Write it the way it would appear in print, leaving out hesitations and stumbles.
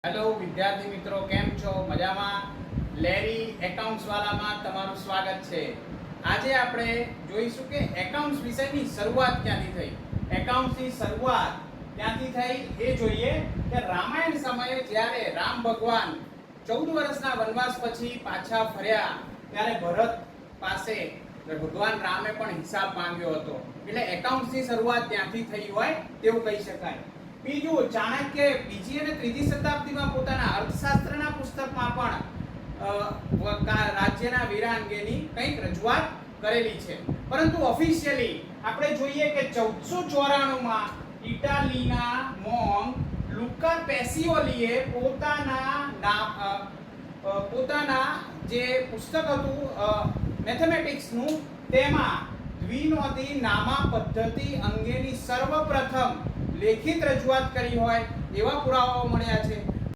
Hello વિદ્યાર્થી મિત્રો, કેમ છો? મજામાં? લેરી એકાઉન્ટ્સ વાળામાં તમારું સ્વાગત છે. આજે આપણે જોઈશું કે એકાઉન્ટ્સ વિષયની શરૂઆત ક્યાંથી થઈ. એકાઉન્ટ્સની શરૂઆત ક્યાંથી થઈ એ જોઈએ કે રામાયણ સમયે જ્યારે રામ ભગવાન 14 વર્ષના વનવાસ પછી પાછા ફર્યા ત્યારે ભરત પાસે ભગવાન રામે પણ હિસાબ માંગ્યો હતો. એટલે એકાઉન્ટ્સની શરૂઆત ત્યાંથી થઈ હોય તેવું કહી શકાય. બીજું, ચાણક્ય બીજી અને ત્રીજી શતાબ્દીમાં પોતાના અર્થશાસ્ત્રના પુસ્તકમાં પણ રાજ્યના વીરાંગેની કંઈક રજૂઆત કરેલી છે. પરંતુ ઓફિશિયલી આપણે જોઈએ કે 1494માં ઇટાલીના મોંગ લુકા પેસિઓલીએ પોતાના જે પુસ્તક હતું મેથેમેટિક્સનું, તેમાં દ્વિનોંધી નામા પદ્ધતિ અંગેની સર્વપ્રથમ લેખિત રજૂઆત કરી હોય એવા પુરાવાઓ મળ્યા છે.